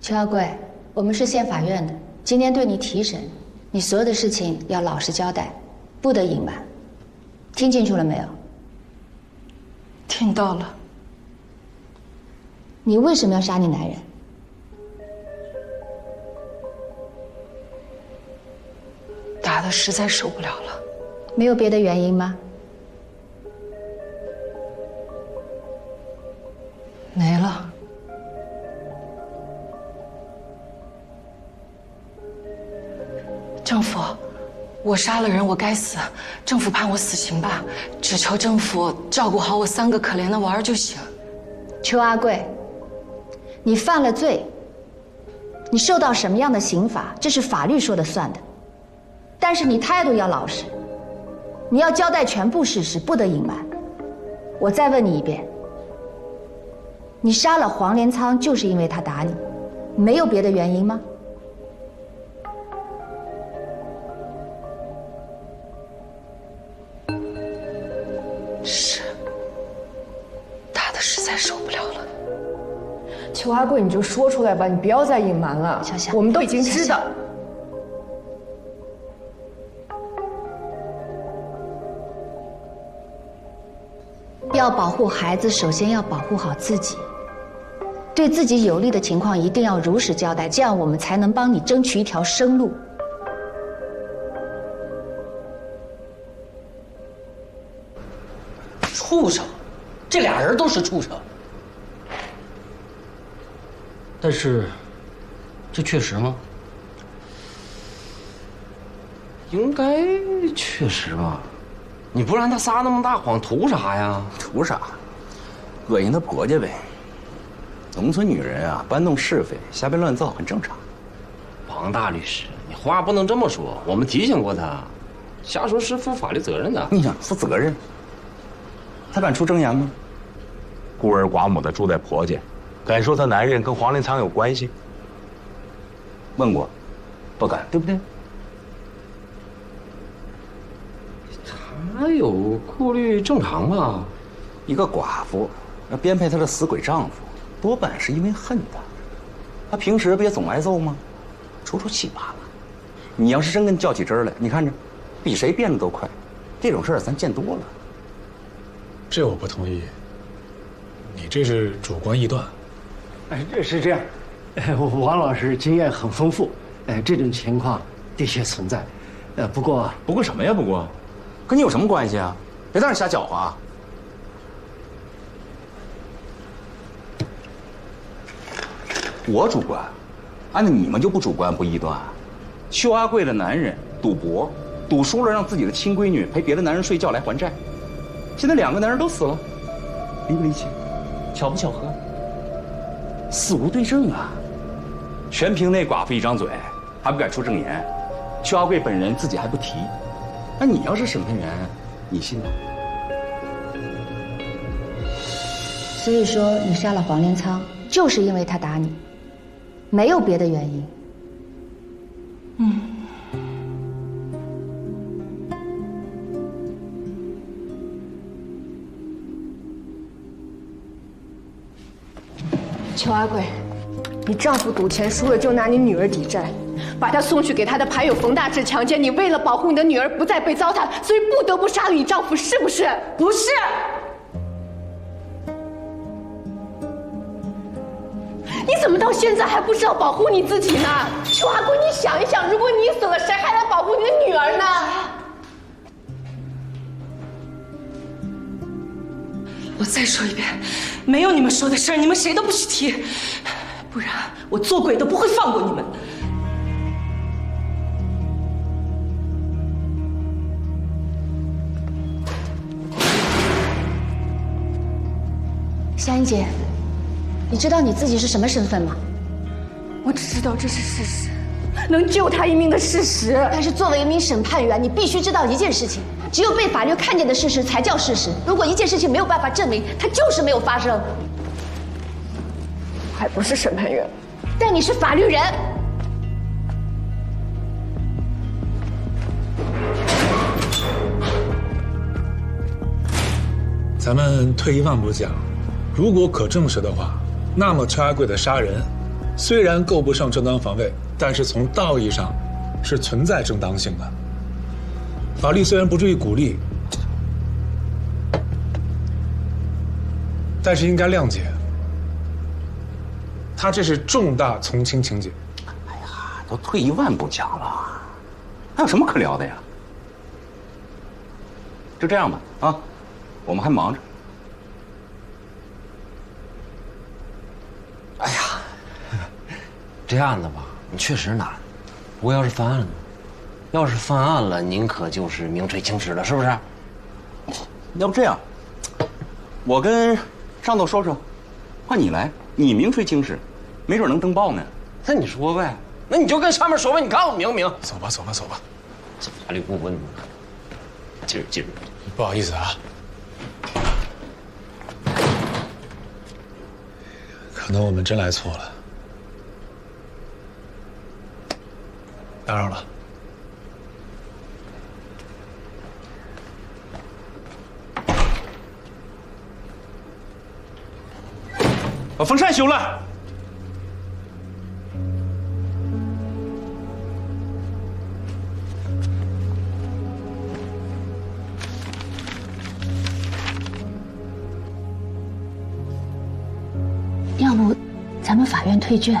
邱阿贵，我们是县法院的，今天对你提审，你所有的事情要老实交代，不得隐瞒。听清楚了没有？听到了。你为什么要杀你男人？打得实在受不了了。没有别的原因吗？没了。政府，我杀了人，我该死。政府判我死刑吧，只求政府照顾好我3个可怜的娃儿就行。邱阿贵，你犯了罪，你受到什么样的刑罚，这是法律说了算的。但是你态度要老实，你要交代全部事实，不得隐瞒。我再问你一遍，你杀了黄连仓就是因为他打你，没有别的原因吗？是，打得实在受不了了。邱阿贵，你就说出来吧，你不要再隐瞒了。小夏，我们都已经知道。要保护孩子，首先要保护好自己。对自己有利的情况一定要如实交代，这样我们才能帮你争取一条生路。畜生，这俩人都是畜生。但是，这确实吗？应该确实吧。你不让他撒那么大谎，图啥呀？图啥？恶心她婆家呗。农村女人啊，搬弄是非、瞎编乱造很正常。王大律师，你话不能这么说。我们提醒过他，瞎说是负法律责任的。你想负责任？他敢出证言吗？孤儿寡母的住在婆家，敢说她男人跟黄连仓有关系？问过，不敢，对不对？他有顾虑正常吧？一个寡妇要编排她的死鬼丈夫，多半是因为恨他。他平时不也总挨揍吗？出气罢了。你要是真跟较起真来，你看着，比谁变得都快。这种事儿咱见多了。这我不同意，你这是主观臆断。是这样，王老师经验很丰富，这种情况的确存在，不过什么呀？不过，跟你有什么关系啊？别在那瞎搅和啊！我主观，按照你们就不主观不臆断。邱阿贵的男人赌博，赌输了让自己的亲闺女陪别的男人睡觉来还债。现在2个男人都死了，离不离奇？巧不巧合？死无对证啊！全凭那寡妇一张嘴，还不敢出证言。邱阿贵本人自己还不提。那你要是审判员，你信吗？所以说，你杀了黄连仓，就是因为他打你，没有别的原因。邱阿贵，你丈夫赌钱输了就拿你女儿抵债，把她送去给他的牌友冯大志强奸。你为了保护你的女儿不再被糟蹋，所以不得不杀了你丈夫，是不是？不是。你怎么到现在还不知道保护你自己呢？邱阿贵，你想一想，如果你死了，谁还来保护你的女儿呢？我再说一遍，没有你们说的事儿，你们谁都不许提，不然我做鬼都不会放过你们。夏英姐，你知道你自己是什么身份吗？我只知道这是事实，能救她一命的事实。但是作为一名审判员，你必须知道一件事情，只有被法律看见的事实才叫事实。如果一件事情没有办法证明，它就是没有发生。我还不是审判员，但你是法律人。咱们退一万步讲，如果可证实的话，那么邱阿贵的杀人虽然够不上正当防卫，但是从道义上是存在正当性的。法律虽然不至于鼓励，但是应该谅解。他这是重大从轻情节。哎呀，都退一万步讲了，还有什么可聊的呀？就这样吧，啊，我们还忙着。哎呀，这案子吧，确实难。不过要是翻案了呢？要是翻案了，您可就是名垂青史了，是不是？要不这样，我跟上头说说，换你来，你名垂青史，没准能登报呢。那你说呗，那你就跟上面说呗，你告诉明明。走吧，走吧，走吧。法律顾问，今儿。不好意思啊，可能我们真来错了，打扰了。把风扇修了。要不，咱们法院退卷，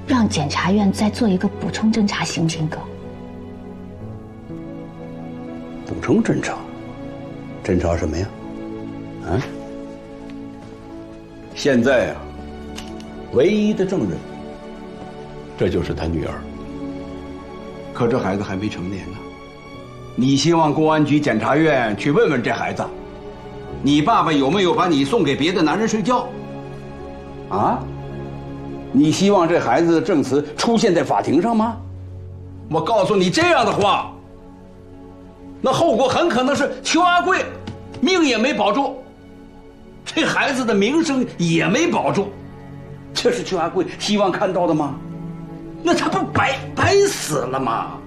让检察院再做一个补充侦查，行不行，哥？补充侦查？侦查什么呀？啊？现在啊，唯一的证人，这就是他女儿。可这孩子还没成年呢，你希望公安局、检察院去问问这孩子，你爸爸有没有把你送给别的男人睡觉？啊？你希望这孩子的证词出现在法庭上吗？我告诉你，这样的话，那后果很可能是邱阿贵命也没保住，这孩子的名声也没保住。这是邱阿贵希望看到的吗？那他不白死了吗？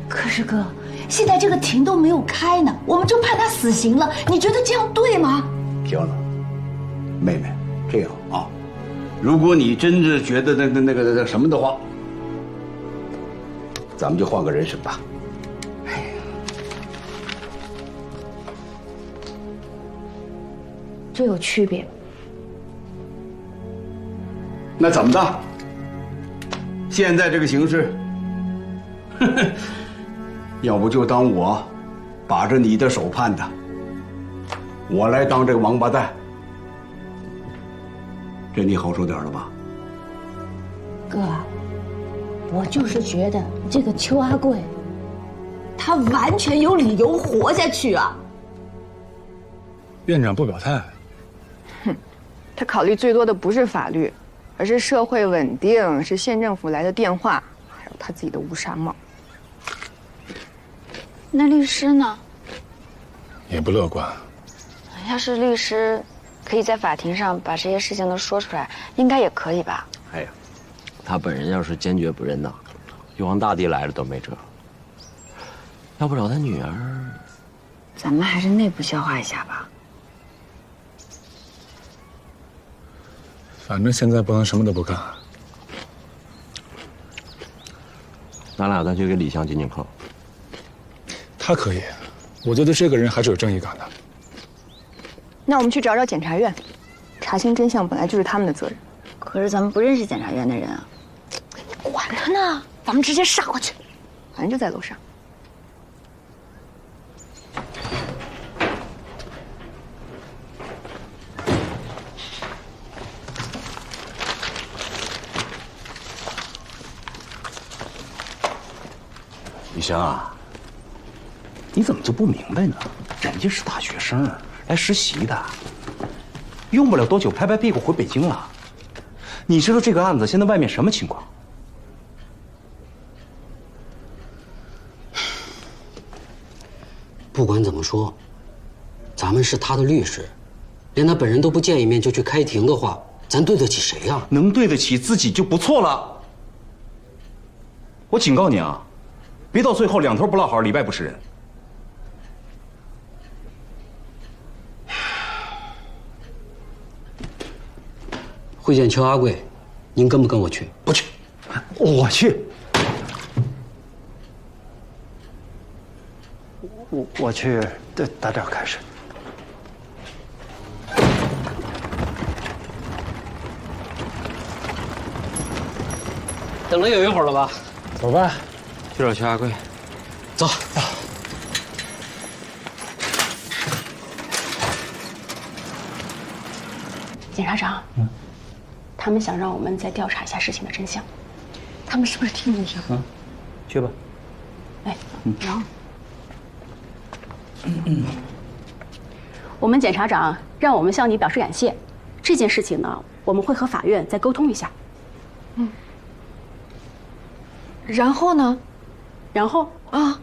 可是哥，现在这个庭都没有开呢，我们就判他死刑了，你觉得这样对吗？行了，妹妹，这样啊，如果你真是觉得那个什么的话，咱们就换个人审吧。这有区别。那怎么的？现在这个形势，要不就当我把着你的手判的，我来当这个王八蛋，这你好受点了吧？哥，我就是觉得这个邱阿贵，他完全有理由活下去啊！院长不表态，哼，他考虑最多的不是法律，而是社会稳定，是县政府来的电话，还有他自己的乌纱帽。那律师呢？也不乐观。要是律师可以在法庭上把这些事情都说出来，应该也可以吧？哎呀，他本人要是坚决不认呐，玉皇大帝来了都没辙。要不找他女儿？咱们还是内部消化一下吧。反正现在不能什么都不干。咱俩再去给李湘紧扣。他可以，我觉得这个人还是有正义感的。那我们去找找检察院，查清真相本来就是他们的责任。可是咱们不认识检察院的人啊。管他呢，咱们直接杀过去，反正就在楼上。李湘啊，你怎么就不明白呢？人家是大学生，来实习的，用不了多久拍拍屁股回北京了。你知道这个案子现在外面什么情况？不管怎么说，咱们是他的律师，连他本人都不见一面就去开庭的话，咱对得起谁呀？能对得起自己就不错了。我警告你啊，别到最后两头不落好，里外不是人。会见邱阿贵，您跟不跟我去？不去，我去。我去打点开水。等了有一会儿了吧？走吧，去找邱阿贵。走。检察长，他们想让我们再调查一下事情的真相，他们是不是听你的？去吧。哎，然后，我们检察长让我们向你表示感谢。这件事情呢，我们会和法院再沟通一下。然后呢？然后啊，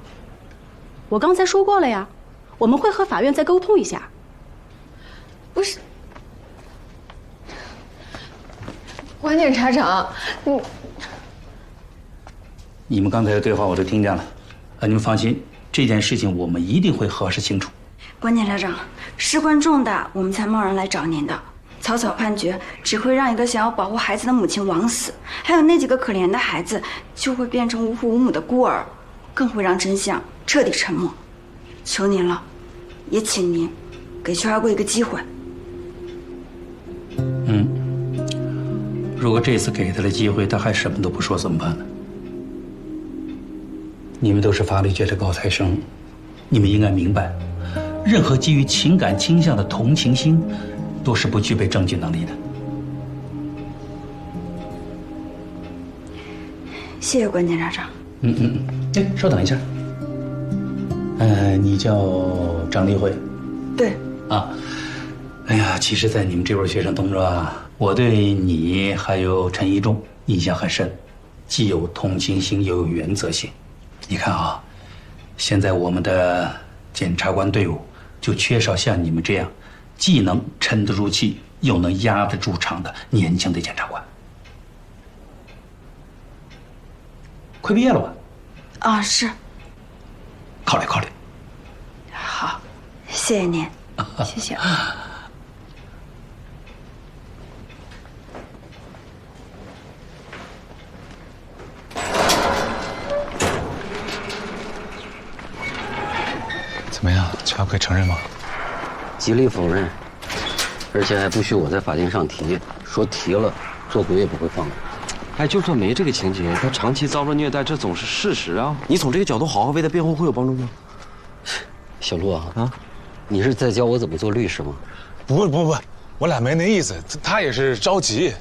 我刚才说过了呀，我们会和法院再沟通一下。不是，关检察长，你们刚才的对话我都听见了，你们放心，这件事情我们一定会核实清楚。关检察长，事关重大，我们才贸然来找您的。草草判决只会让一个想要保护孩子的母亲枉死，还有那几个可怜的孩子就会变成无父无母的孤儿，更会让真相彻底沉没。求您了，也请您给邱阿贵一个机会。如果这次给他的机会他还什么都不说怎么办呢？你们都是法律界的高材生，你们应该明白，任何基于情感倾向的同情心都是不具备证据能力的。谢谢关检察长。哎，稍等一下。你叫张丽慧？对。啊，哎呀，其实，在你们这波学生当中啊，我对你还有陈一中印象很深，既有同情心又有原则性。你看啊，现在我们的检察官队伍就缺少像你们这样，既能沉得住气，又能压得住场的年轻的检察官。快毕业了吧？啊，是。考虑考虑。好，谢谢您。谢谢。怎么样，邱阿贵承认吗？极力否认，而且还不许我在法庭上提，说提了，做鬼也不会放过。哎，就算没这个情节，他长期遭受虐待，这总是事实啊！你从这个角度好好为他辩护，会有帮助吗？小陆啊，你是在教我怎么做律师吗？不，我俩没那意思，他也是着急。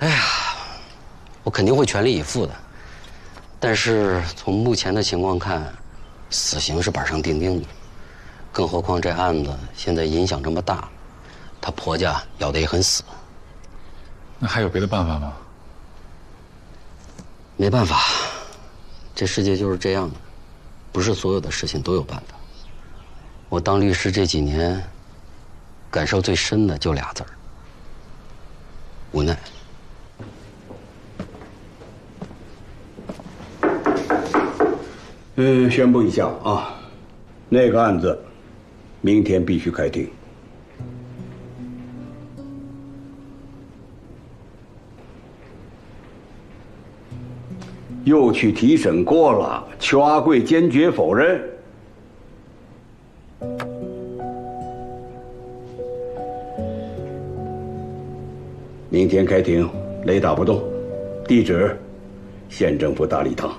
哎呀，我肯定会全力以赴的，但是从目前的情况看，死刑是板上钉钉的，更何况这案子现在影响这么大，她婆家咬得也很死。那还有别的办法吗？没办法，这世界就是这样的，不是所有的事情都有办法。我当律师这几年，感受最深的就俩字儿：无奈。宣布一下啊，那个案子明天必须开庭。又去提审过了，邱阿贵坚决否认。明天开庭，雷打不动。地址：县政府大礼堂。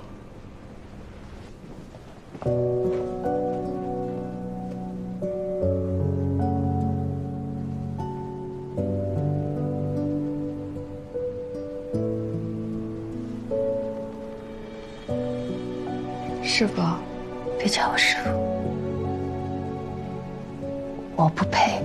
师傅，别叫我师傅，我不配。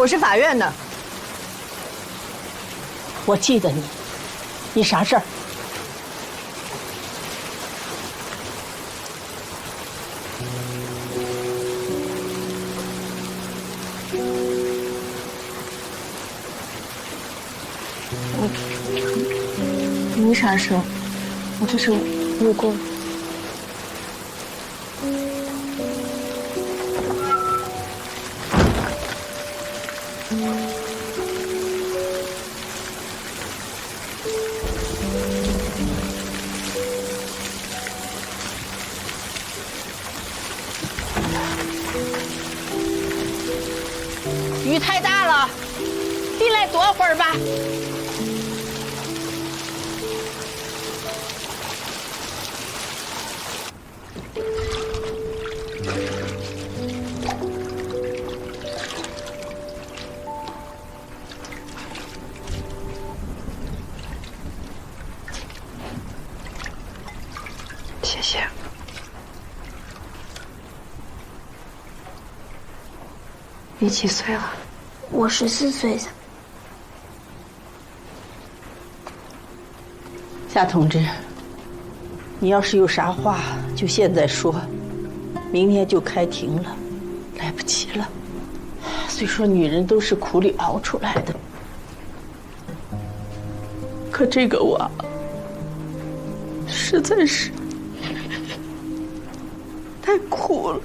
我是法院的。我记得你，你啥事儿？没啥事，我就是路过。雨太大了，进来躲会儿吧。谢谢。你几岁了？我14岁。夏同志，你要是有啥话就现在说，明天就开庭了，来不及了。虽说女人都是苦里熬出来的，可这个我实在是太苦了。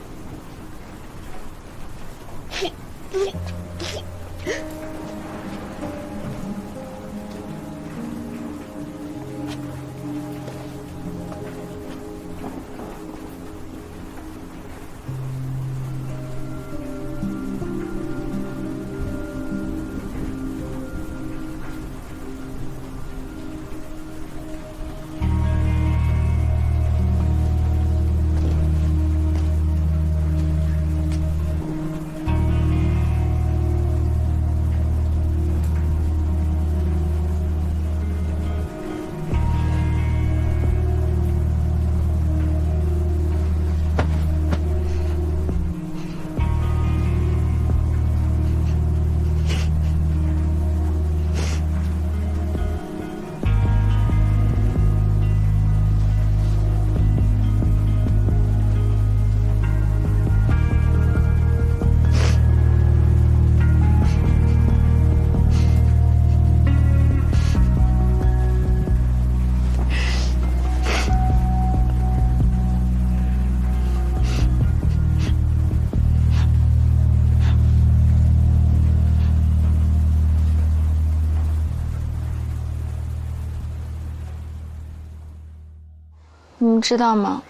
你们知道吗？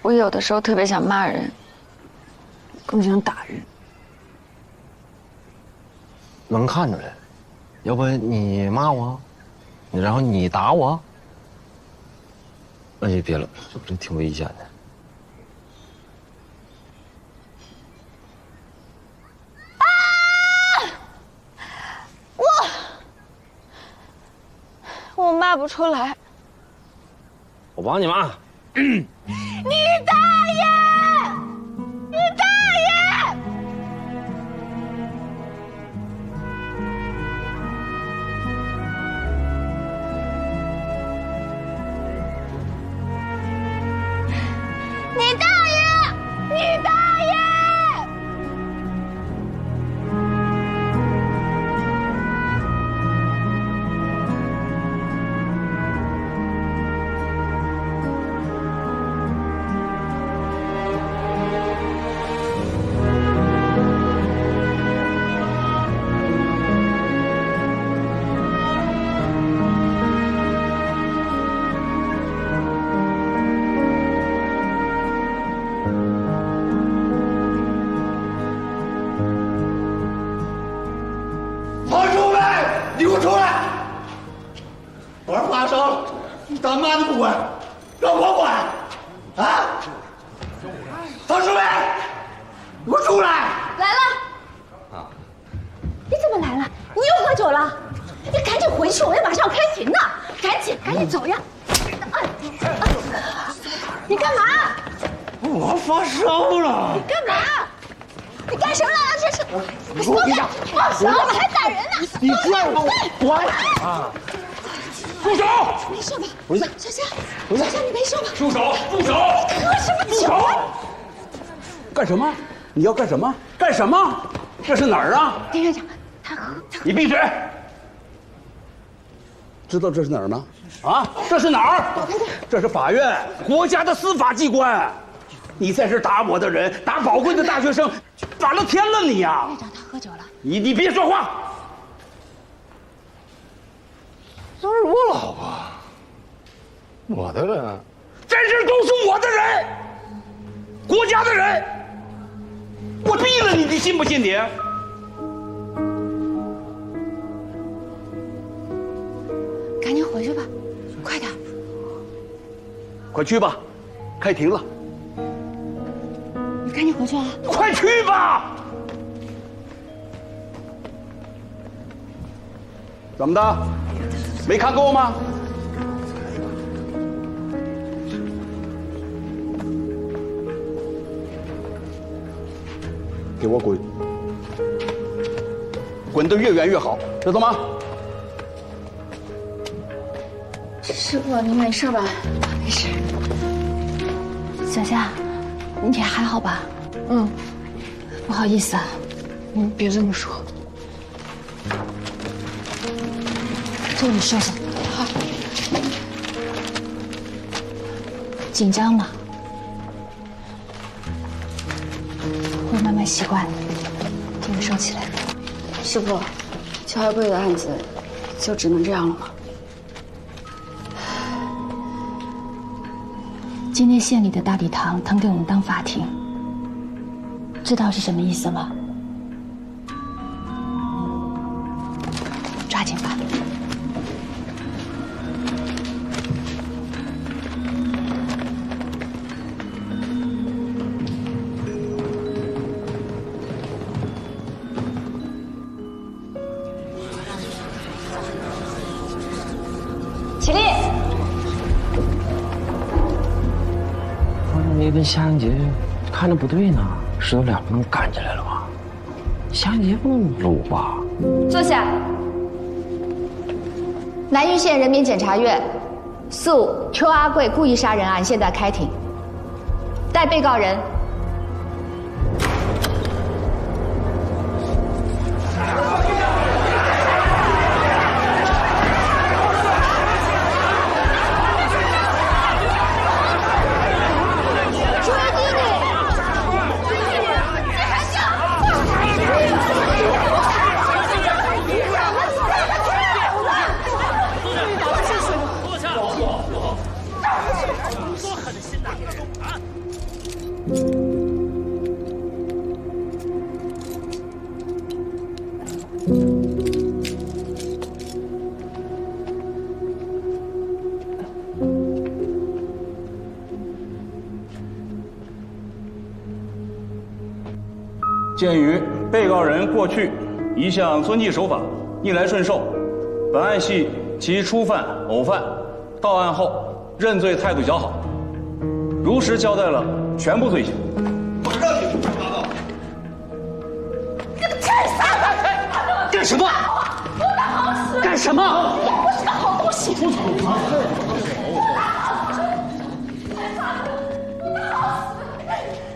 我有的时候特别想骂人，更想打人。能看出来，要不你骂我，然后你打我？哎，别了，这挺危险的。我骂不出来。我帮你骂。你大爷！你大爷！你大爷！你大爷！当妈的不管，让我管啊！方世伟，给我出来！来了。啊？你怎么来了？你又喝酒了？你赶紧回去，我要马上要开庭呢！赶紧走呀！你干嘛？我发烧了。你干嘛？你干干什么来了？这是你给我闭上！放手！你还打人呢！你拽我，滚！啊！住手！没事吧？回去。小夏，小夏，你没事吧？住手！住手！喝什么酒？干什么？你要干什么？干什么？这是哪儿啊？丁院长，他喝。你闭嘴！知道这是哪儿吗？啊，这是哪儿？这是法院，国家的司法机关。你在这打我的人，打宝贵的大学生，反了天了你呀！院长，他喝酒了。你别说话。都是我老婆，我的人，在这都是我的人，国家的人。我毙了你，你信不信你？赶紧回去吧，快点。快去吧，开庭了。你赶紧回去啊！快去吧！怎么的？没看够吗？给我滚！滚得越远越好，知道吗？师傅，你没事吧？没事。小夏，你还好吧？嗯，不好意思啊，你别这么说。这里收拾。好。紧张吗？会慢慢习惯的。这个收起来。师傅，邱二贵的案子就只能这样了吗？今天县里的大礼堂腾给我们当法庭，知道是什么意思吗？抓紧吧。起立。你跟夏英杰看着不对呢，师徒俩不能干起来了吧？夏英杰不能搂吧？坐下。南峪县人民检察院诉邱阿贵故意杀人案现在开庭，带被告人鉴于被告人过去一向遵纪守法、逆来顺受，本案系其初犯、偶犯，到案后认罪态度较好，如实交代了全部罪行。马上请出报告。这个欠杀的！干什么？不得好死！干什么？我不是个好东西！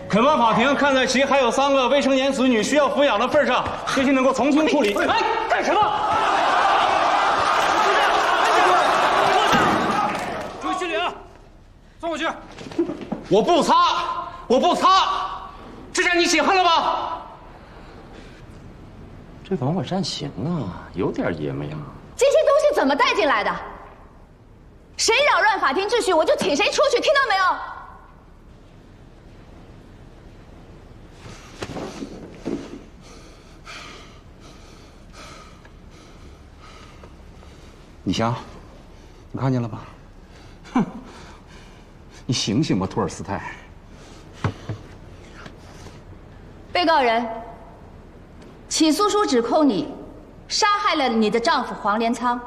恳望法庭看在其还有3个未成年子女需要抚养的份上，希望能够从轻处理。哎，干什么？注意训练啊！送过去。我不擦，我不擦，这下你解恨了吧？这王法善行啊，有点爷们样。这些东西怎么带进来的？谁扰乱法庭秩序，我就请谁出去，听到没有？李湘，你看见了吧？哼，你醒醒吧，托尔斯泰。被告人，起诉书指控你杀害了你的丈夫黄连仓，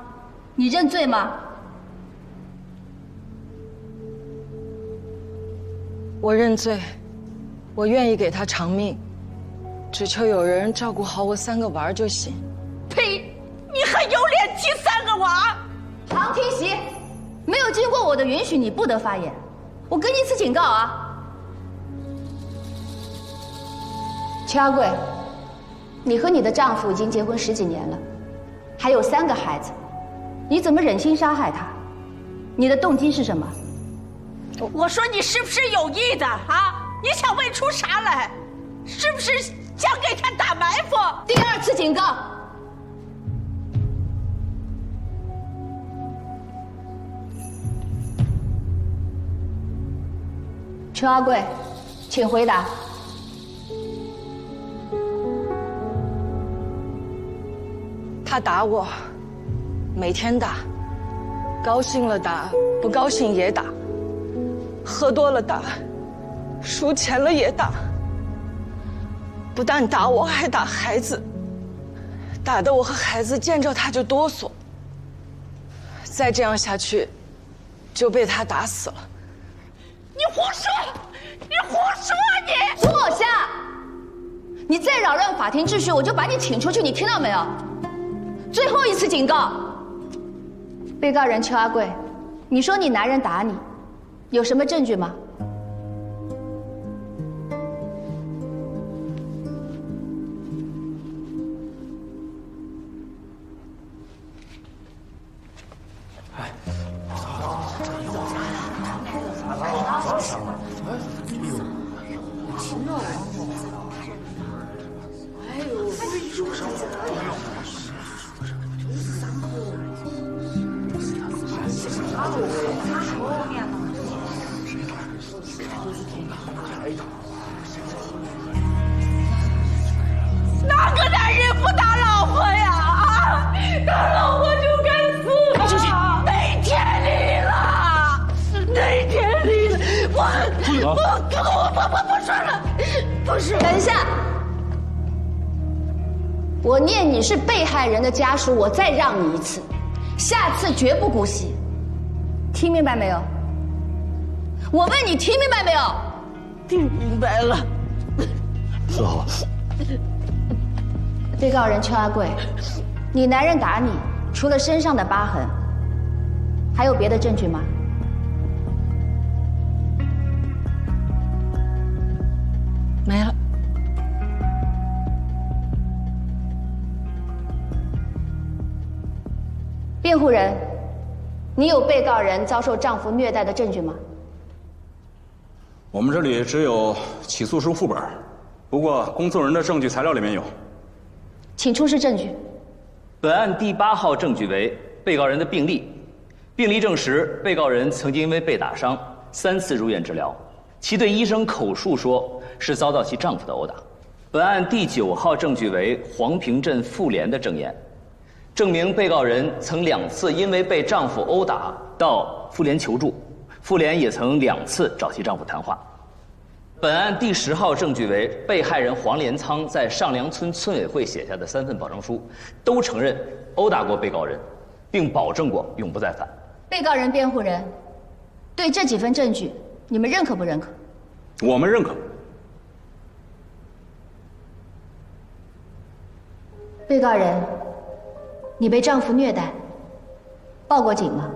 你认罪吗？我认罪，我愿意给他偿命。只求有人照顾好我3个娃儿就行。呸！你还有脸提3个娃？常听席，没有经过我的允许，你不得发言。我给你一次警告啊！邱阿贵，你和你的丈夫已经结婚10几年了，还有3个孩子，你怎么忍心杀害他？你的动机是什么？我说你是不是有意的啊？你想问出啥来？是不是想给他打埋伏？第2次警告。邱阿贵，请回答。他打我，每天打，高兴了打，不高兴也打，喝多了打，输钱了也打。不但打我，还打孩子，打得我和孩子见着他就哆嗦。再这样下去，就被他打死了。你胡说！你胡说！你坐下！你再扰乱法庭秩序，我就把你请出去，你听到没有？最后一次警告。被告人邱阿贵，你说你男人打你，有什么证据吗？哪个男人不打老婆呀？啊，打老婆就该死啊！没天理了，没天理了！我不说了，不说。等一下，我念你是被害人的家属，我再让你一次，下次绝不姑息。听明白没有？我问你，听明白没有？听明白了。说好。被告人邱阿贵，你男人打你，除了身上的疤痕，还有别的证据吗？没了。辩护人，你有被告人遭受丈夫虐待的证据吗？我们这里只有起诉书副本，不过公诉人的证据材料里面有。请出示证据。本案第8号证据为被告人的病历，病历证实被告人曾经因为被打伤3次入院治疗，其对医生口述说是遭到其丈夫的殴打。本案第9号证据为黄平镇妇联的证言，证明被告人曾2次因为被丈夫殴打到妇联求助，妇联也曾2次找其丈夫谈话。本案第10号证据为被害人黄连仓在上梁村村委会写下的3份保证书，都承认殴打过被告人，并保证过永不再犯。被告人、辩护人，对这几份证据，你们认可不认可？我们认可。被告人，你被丈夫虐待，报过警吗？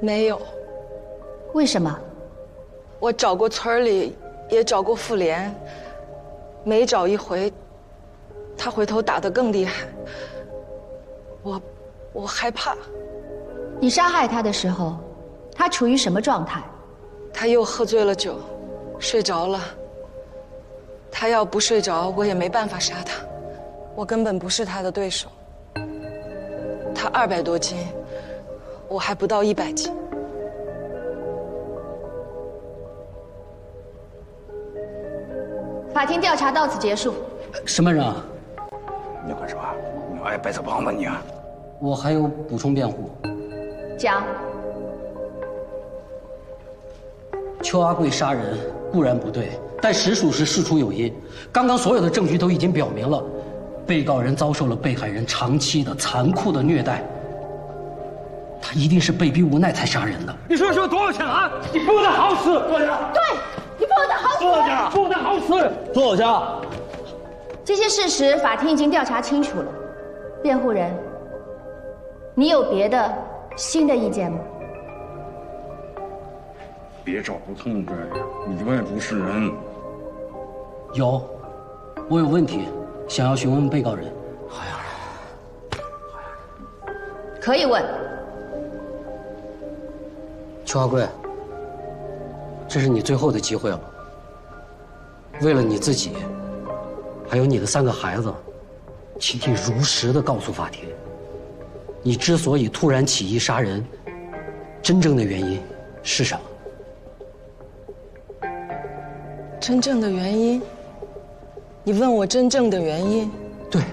没有。为什么？我找过村里，也找过妇联，每找一回，他回头打得更厉害。我害怕。你杀害他的时候，他处于什么状态？他又喝醉了酒，睡着了。他要不睡着，我也没办法杀他。我根本不是他的对手。他200多斤，我还不到100斤。法庭调查到此结束。审判长，你要干什么？你爱白色帮吗你啊？我还有补充辩护。讲。邱阿贵杀人固然不对，但实属是事出有因。刚刚所有的证据都已经表明了，被告人遭受了被害人长期的残酷的虐待，他一定是被逼无奈才杀人的。你说多少钱啊？你不得好死！对，你不得好死！坐下，不得好死！坐下。这些事实法庭已经调查清楚了。辩护人，你有别的新的意见吗？别找不痛快，你外不是人。有，我有问题想要询问被告人。可以问。邱阿贵，这是你最后的机会了。为了你自己，还有你的3个孩子，请你如实的告诉法庭，你之所以突然起意杀人，真正的原因是什么？真正的原因？你问我真正的原因？对，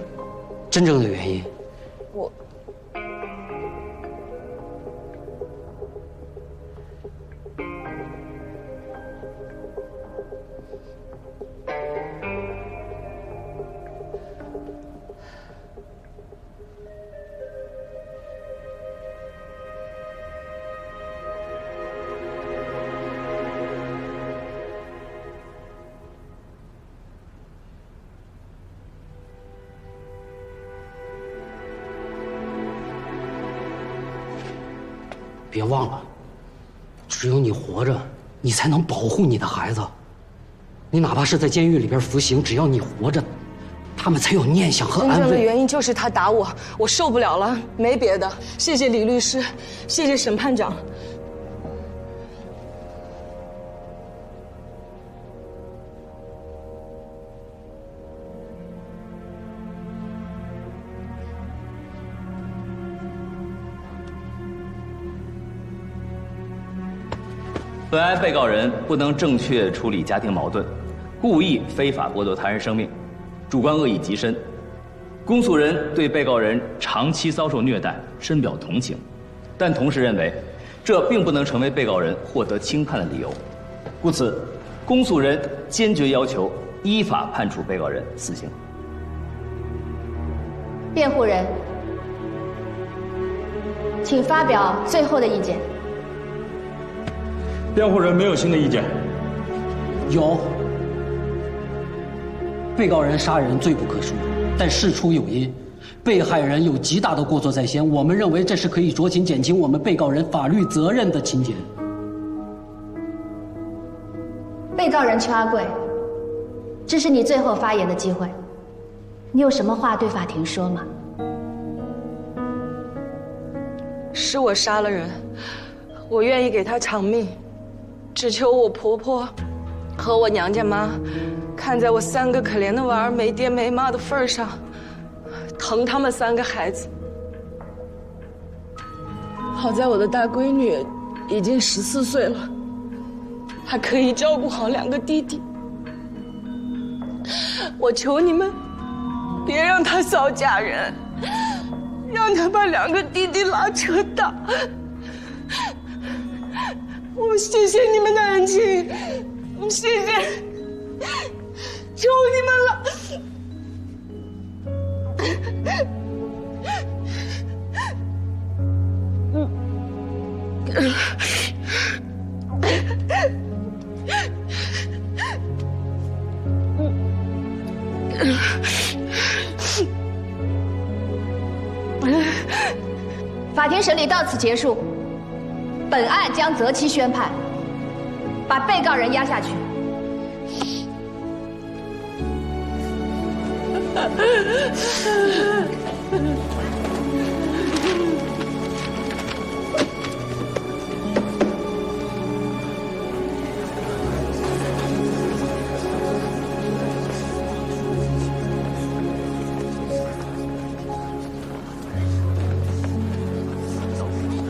真正的原因。我。别忘了，只有你活着，你才能保护你的孩子。你哪怕是在监狱里边服刑，只要你活着，他们才有念想和安慰。真正的原因就是他打我，我受不了了，没别的。谢谢李律师，谢谢审判长。本案被告人不能正确处理家庭矛盾，故意非法剥夺他人生命，主观恶意极深。公诉人对被告人长期遭受虐待深表同情，但同时认为，这并不能成为被告人获得轻判的理由，故此，公诉人坚决要求依法判处被告人死刑。辩护人，请发表最后的意见。辩护人没有新的意见。有。被告人杀人罪不可恕，但事出有因，被害人有极大的过错在先，我们认为这是可以酌情减轻我们被告人法律责任的情节。被告人邱阿贵，这是你最后发言的机会，你有什么话对法庭说吗？是我杀了人，我愿意给他偿命，只求我婆婆和我娘家妈看在我3个可怜的娃儿没爹没妈的份上，疼他们3个孩子。好在我的大闺女已经14岁了，还可以照顾好2个弟弟。我求你们，别让她早嫁人，让她把2个弟弟拉扯大。我谢谢你们的恩情，谢谢，求你们了。法庭审理到此结束，本案将择期宣判，把被告人押下去。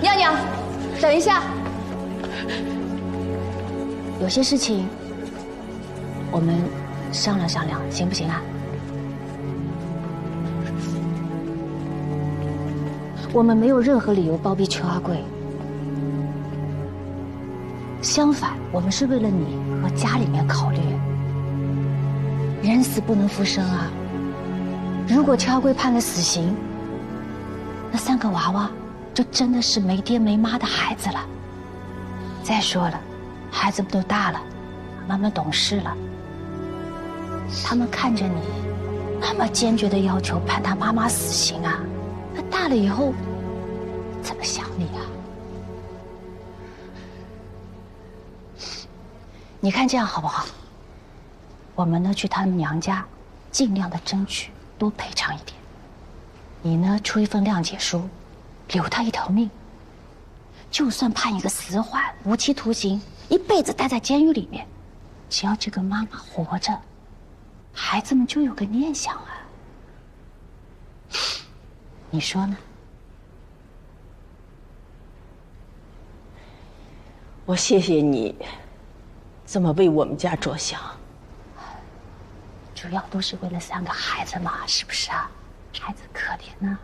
娘娘，等一下，有些事情我们商量商量，行不行啊？我们没有任何理由包庇邱阿贵，相反，我们是为了你和家里面考虑。人死不能复生啊！如果邱阿贵判了死刑，那3个娃娃就真的是没爹没妈的孩子了。再说了，孩子们都大了，慢慢懂事了，他们看着你那么坚决的要求判他妈妈死刑啊，那大了以后怎么想你啊？你看这样好不好？我们呢去他们娘家，尽量的争取多赔偿一点。你呢出一份谅解书，留他一条命。就算判一个死缓、无期徒刑，一辈子待在监狱里面，只要这个妈妈活着，孩子们就有个念想啊。你说呢？我谢谢你，这么为我们家着想。主要都是为了3个孩子嘛，是不是啊？孩子可怜呢。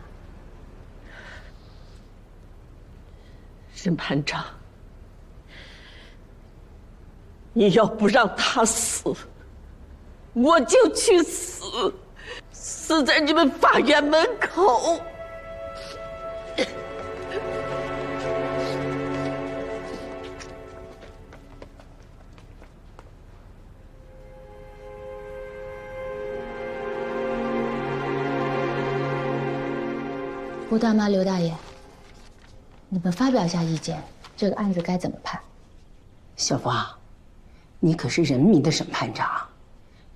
任班长，你要不让他死，我就去死，死在你们法院门口。胡大妈、刘大爷，你们发表一下意见，这个案子该怎么判？小芳，你可是人民的审判长，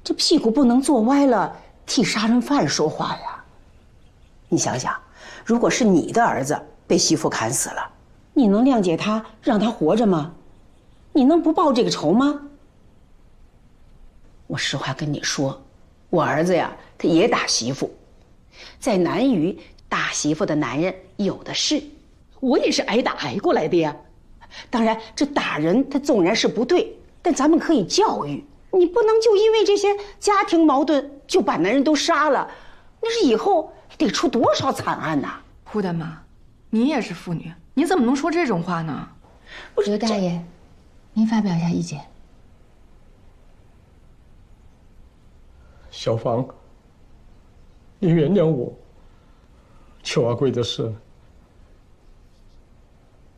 这屁股不能坐歪了，替杀人犯说话呀。你想想，如果是你的儿子被媳妇砍死了，你能谅解他，让他活着吗？你能不报这个仇吗？我实话跟你说，我儿子呀，他也打媳妇，在南隅打媳妇的男人有的是，我也是挨打挨过来的呀。当然，这打人他纵然是不对，但咱们可以教育，你不能就因为这些家庭矛盾就把男人都杀了，那是以后得出多少惨案呐！胡大妈，你也是妇女，你怎么能说这种话呢？刘大爷，您发表一下意见。小芳，你原谅我，邱阿贵的事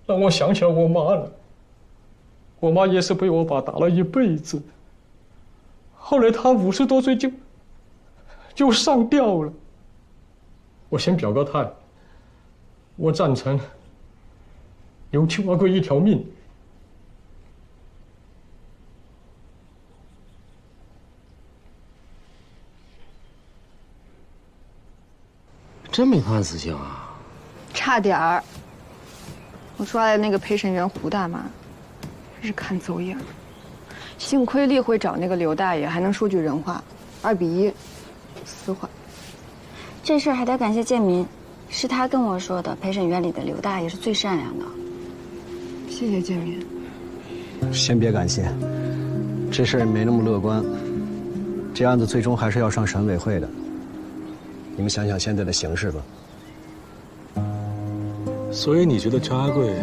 让我想起了我妈了。我妈也是被我爸打了一辈子，后来她50多岁就上吊了。我先表个态，我赞成留邱阿贵一条命。真没判死刑啊？差点儿。我抓来那个陪审员胡大妈，是看走眼。幸亏例会找那个刘大爷，还能说句人话，2比1，死缓。这事儿还得感谢建民，是他跟我说的，陪审员里的刘大爷是最善良的。谢谢建民。先别感谢，这事儿也没那么乐观。这案子最终还是要上审委会的。你们想想现在的形势吧。所以你觉得邱阿贵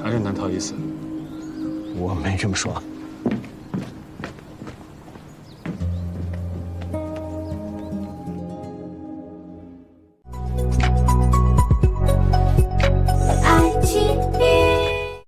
还是难逃一死？我没这么说。